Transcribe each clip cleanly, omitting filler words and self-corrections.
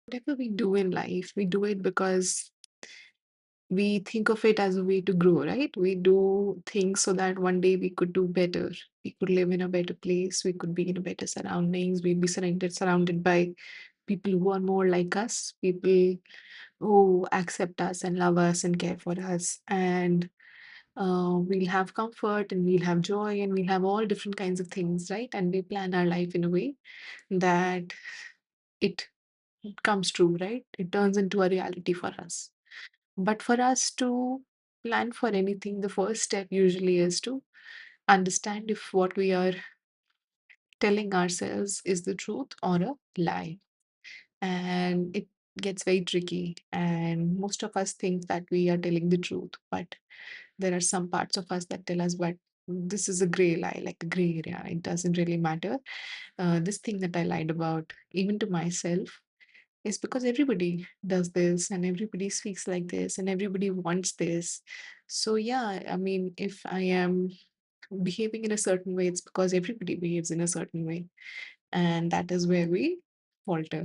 Whatever we do in life, we do it because we think of it as a way to grow, right? We do things so that one day we could do better. We could live in a better place. We could be in a better surroundings. We'd be surrounded by people who are more like us, people who accept us and love us and care for us. And we'll have comfort and we'll have joy and we'll have all different kinds of things, right? And we plan our life in a way that it comes true, right? It turns into a reality for us. But for us to plan for anything, the first step usually is to understand if what we are telling ourselves is the truth or a lie. And it gets very tricky. And most of us think that we are telling the truth, but there are some parts of us that tell us, but this is a gray lie, like a gray area. It doesn't really matter. This thing that I lied about, even to myself, is because everybody does this and everybody speaks like this and everybody wants this. So, yeah, I mean, if I am behaving in a certain way, it's because everybody behaves in a certain way. And that is where we falter.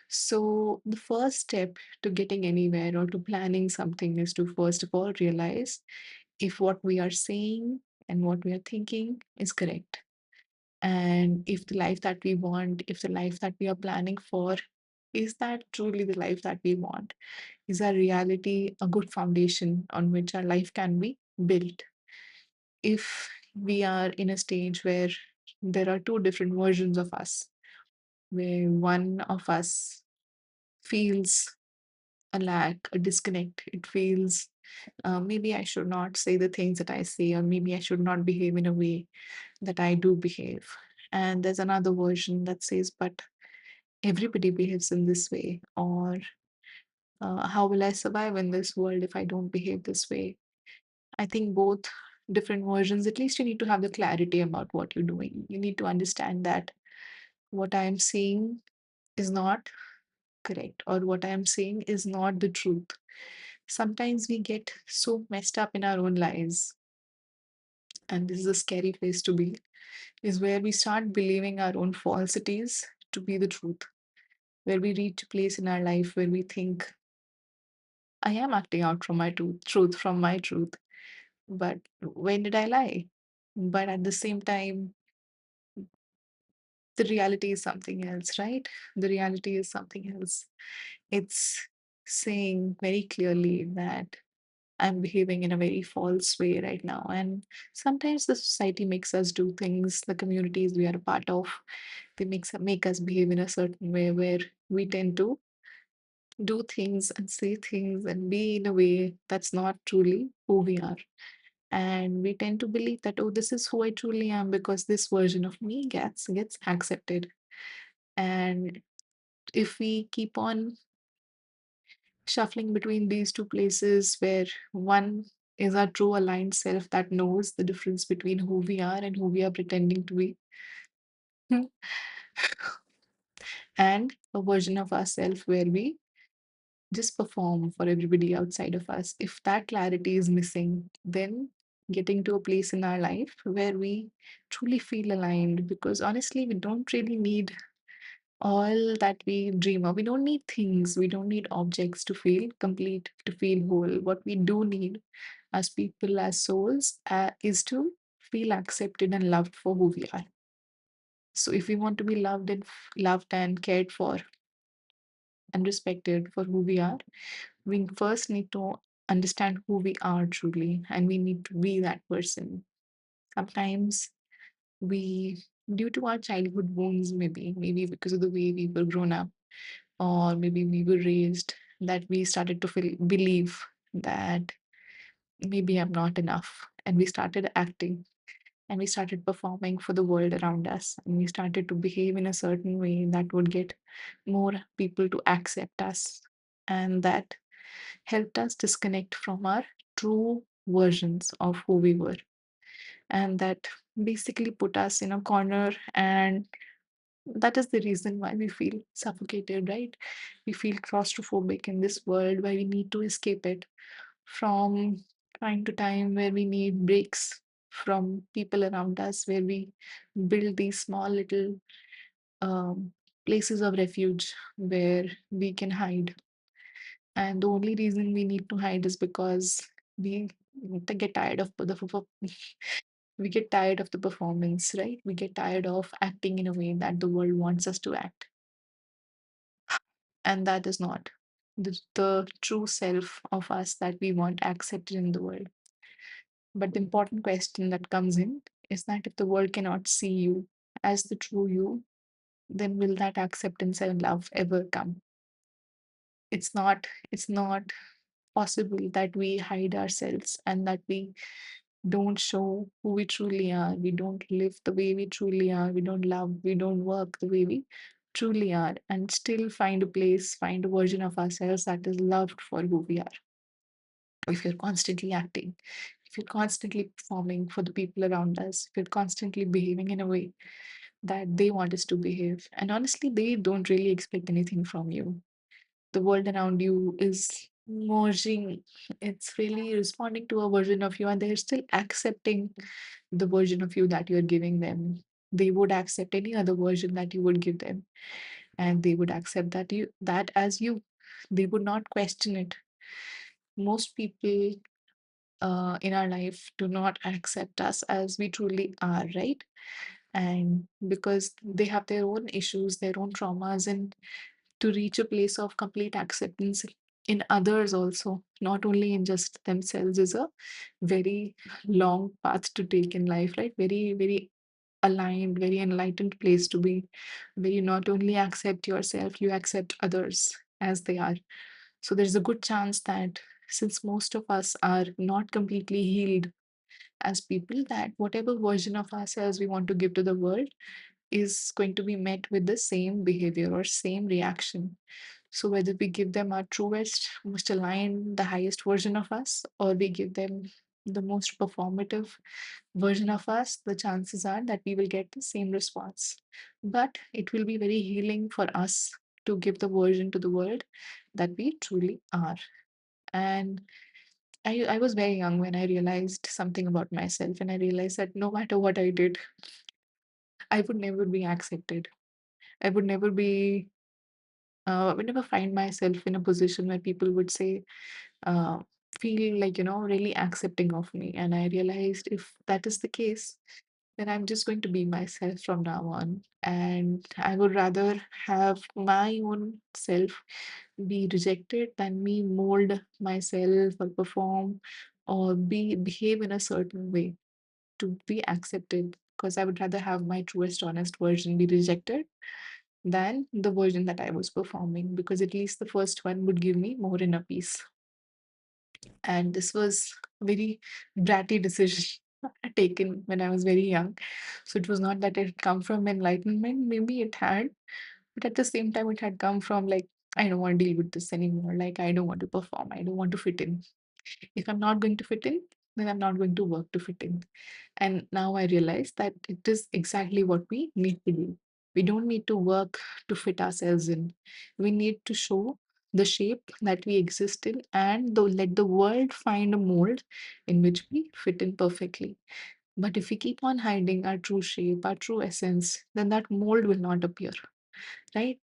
So, the first step to getting anywhere or to planning something is to first of all realize if what we are saying and what we are thinking is correct. And if the life that we want, if the life that we are planning for, is that truly the life that we want? Is our reality a good foundation on which our life can be built? If we are in a stage where there are two different versions of us, where one of us feels a lack, a disconnect, it feels maybe I should not say the things that I say, or maybe I should not behave in a way that I do behave. And there's another version that says, but everybody behaves in this way, or how will I survive in this world if I don't behave this way? I think both different versions, at least you need to have the clarity about what you're doing. You need to understand that what I am saying is not correct, or what I am saying is not the truth. Sometimes we get so messed up in our own lives, and this is a scary place to be, is where we start believing our own falsities to be the truth, where we reach a place in our life where we think, I am acting out from my truth, from my truth. But when did I lie? But at the same time, the reality is something else, right? The reality is something else. It's saying very clearly that I'm behaving in a very false way right now. And sometimes the society makes us do things, the communities we are a part of, they make us behave in a certain way where we tend to do things and say things and be in a way that's not truly who we are. And we tend to believe that, oh, this is who I truly am because this version of me gets accepted. And if we keep on shuffling between these two places where one is our true aligned self that knows the difference between who we are and who we are pretending to be, and a version of ourselves where we just perform for everybody outside of us. If that clarity is missing, then getting to a place in our life where we truly feel aligned, because honestly, we don't really need all that we dream of. We don't need things, we don't need objects to feel complete, to feel whole. What we do need as people, as souls, is to feel accepted and loved for who we are. So if we want to be loved and cared for and respected for who we are, we first need to understand who we are truly, and we need to be that person. Sometimes we, due to our childhood wounds, maybe because of the way we were grown up, or maybe we were raised, that we started to believe that maybe I'm not enough, and we started acting and we started performing for the world around us, and we started to behave in a certain way that would get more people to accept us, and that helped us disconnect from our true versions of who we were. And that basically put us in a corner. And that is the reason why we feel suffocated, right? We feel claustrophobic in this world where we need to escape it from time to time, where we need breaks from people around us, where we build these small little places of refuge where we can hide. And the only reason we need to hide is because we get tired of we get tired of the performance, right? We get tired of acting in a way that the world wants us to act. And that is not the true self of us that we want accepted in the world. But the important question that comes in is that if the world cannot see you as the true you, then will that acceptance and love ever come? It's not possible that we hide ourselves and that we don't show who we truly are. We don't live the way we truly are. We don't love, we don't work the way we truly are, and still find a place, find a version of ourselves that is loved for who we are. If you're constantly acting, if you're constantly performing for the people around us, if you're constantly behaving in a way that they want us to behave, and honestly, they don't really expect anything from you. The world around you is merging, it's really responding to a version of you, and they're still accepting the version of you that you're giving them. They would accept any other version that you would give them, and they would accept that as you. They would not question it. Most people in our life do not accept us as we truly are, right? And because they have their own issues, their own traumas, and to reach a place of complete acceptance in others also, not only in just themselves, is a very long path to take in life, right? Very, very aligned, very enlightened place to be, where you not only accept yourself, you accept others as they are. So there's a good chance that since most of us are not completely healed as people, that whatever version of ourselves we want to give to the world is going to be met with the same behavior or same reaction. So whether we give them our truest, most aligned, the highest version of us, or we give them the most performative version of us, the chances are that we will get the same response. But it will be very healing for us to give the version to the world that we truly are. And I was very young when I realized something about myself, and I realized that no matter what I did, I would never be accepted. I would never be, I would never find myself in a position where people would say, uh, feel like, really accepting of me. And I realized if that is the case, then I'm just going to be myself from now on. And I would rather have my own self be rejected than me mold myself or perform or behave in a certain way to be accepted. Because I would rather have my truest, honest version be rejected than the version that I was performing, because at least the first one would give me more inner peace. And this was a very bratty decision taken when I was very young. So it was not that it had come from enlightenment, maybe it had, but at the same time, it had come from like, I don't want to deal with this anymore. Like, I don't want to perform. I don't want to fit in. If I'm not going to fit in, then I'm not going to work to fit in. And now I realize that it is exactly what we need to do. We don't need to work to fit ourselves in. We need to show the shape that we exist in and let the world find a mold in which we fit in perfectly. But if we keep on hiding our true shape, our true essence, then that mold will not appear, right?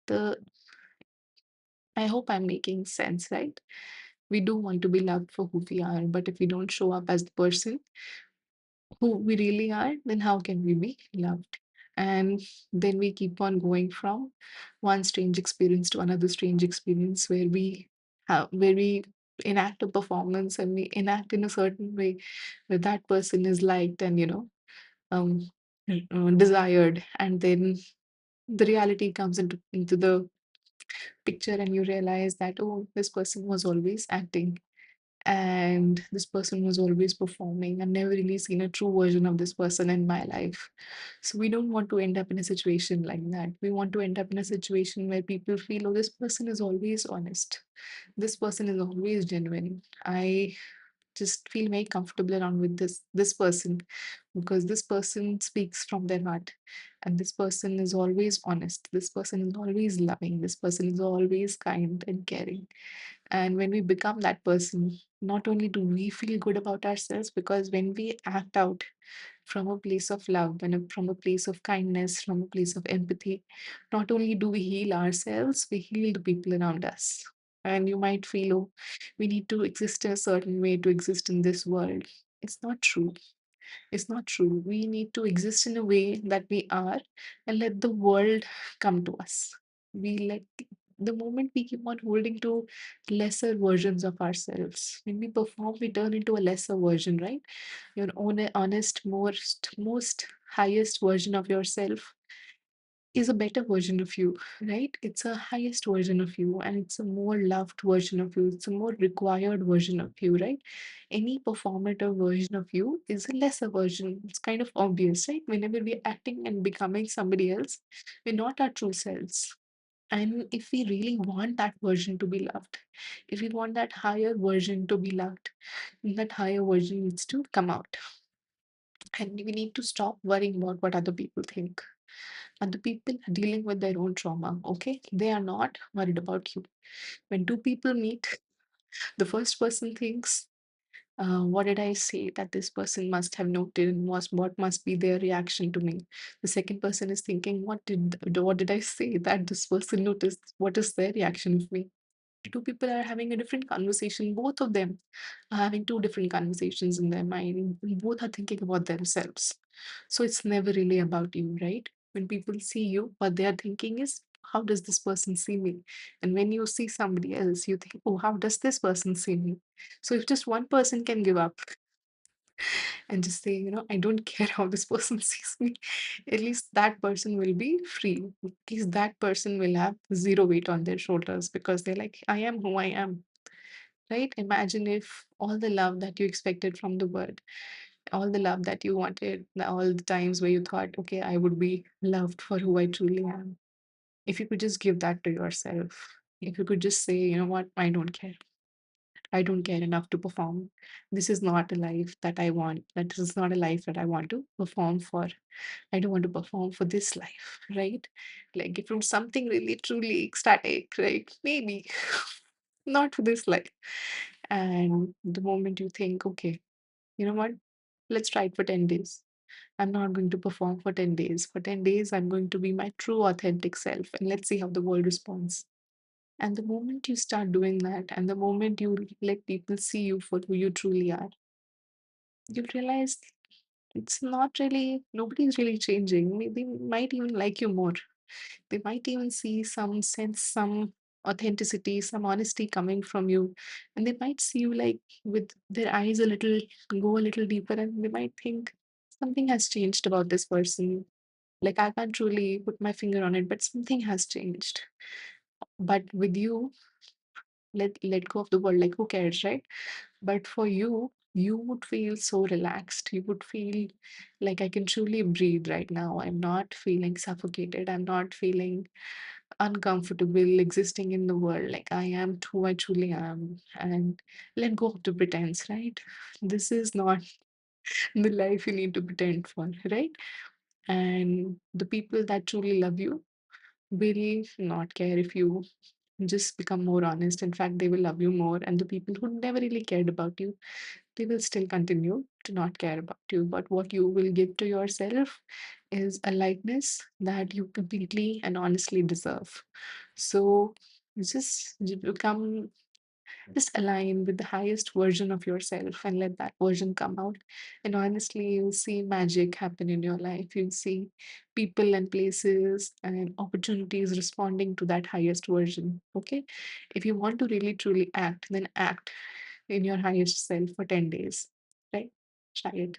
I hope I'm making sense, right? We do want to be loved for who we are, but if we don't show up as the person who we really are, then how can we be loved? And then we keep on going from one strange experience to another strange experience where we enact a performance and we enact in a certain way where that person is liked and um desired, and then the reality comes into the picture and you realize that, oh, this person was always acting and this person was always performing. I've never really seen a true version of this person in my life. So we don't want to end up in a situation like that. We want to end up in a situation where people feel, oh, this person is always honest. This person is always genuine. I just feel very comfortable around with this person, because this person speaks from their heart, and this person is always honest, this person is always loving, this person is always kind and caring. And when we become that person, not only do we feel good about ourselves, because when we act out from a place of love and from a place of kindness, from a place of empathy, not only do we heal ourselves, we heal the people around us. And you might feel, oh, we need to exist in a certain way to exist in this world. It's not true. It's not true. We need to exist in a way that we are and let the world come to us. We let the moment we keep on holding to lesser versions of ourselves, when we perform, we turn into a lesser version, right? Your own honest, most highest version of yourself is a better version of you, right? It's a highest version of you, and it's a more loved version of you. It's a more required version of you, right? Any performative version of you is a lesser version. It's kind of obvious, right? Whenever we're acting and becoming somebody else, we're not our true selves. And if we really want that version to be loved, if we want that higher version to be loved, that higher version needs to come out. And we need to stop worrying about what other people think. Other people are dealing with their own trauma, okay? They are not worried about you. When two people meet, the first person thinks, what did I say that this person must have noted, and what must be their reaction to me? The second person is thinking, what did I say that this person noticed? What is their reaction of me? Two people are having a different conversation. Both of them are having two different conversations in their mind. Both are thinking about themselves. So it's never really about you, right? When people see you, what they are thinking is, how does this person see me? And when you see somebody else, you think, oh, how does this person see me? So if just one person can give up and just say, I don't care how this person sees me, at least that person will be free. At least that person will have zero weight on their shoulders, because they're like, I am who I am, right? Imagine if all the love that you expected from the world, all the love that you wanted, all the times where you thought, okay, I would be loved for who I truly am. If you could just give that to yourself, if you could just say, you know what, I don't care. I don't care enough to perform. This is not a life that I want. That this is not a life that I want to perform for. I don't want to perform for this life, right? Like if from something really truly ecstatic, right? Maybe not for this life. And the moment you think, okay, you know what? Let's try it for 10 days. I'm not going to perform for 10 days. For 10 days, I'm going to be my true authentic self, and let's see how the world responds. And the moment you start doing that, and the moment you let people see you for who you truly are, you'll realize it's not really, nobody's really changing. They might even like you more. They might even see some sense, some authenticity, some honesty coming from you. And they might see you like with their eyes a little, go a little deeper, and they might think something has changed about this person. Like I can't truly put my finger on it, but something has changed. But with you, let go of the world, like who cares, right? But for you, you would feel so relaxed. You would feel like I can truly breathe right now. I'm not feeling suffocated. I'm not feeling uncomfortable existing in the world. Like I am who I truly am. And let go of the pretense, right? This is not the life you need to pretend for, right? And the people that truly love you will not care if you just become more honest. In fact, they will love you more. And the people who never really cared about you, they will still continue to not care about you. But what you will give to yourself is a likeness that you completely and honestly deserve. So become, just align with the highest version of yourself and let that version come out. And honestly, you'll see magic happen in your life. You'll see people and places and opportunities responding to that highest version. Okay. If you want to really truly act, then act in your highest self for 10 days. Right? Try it.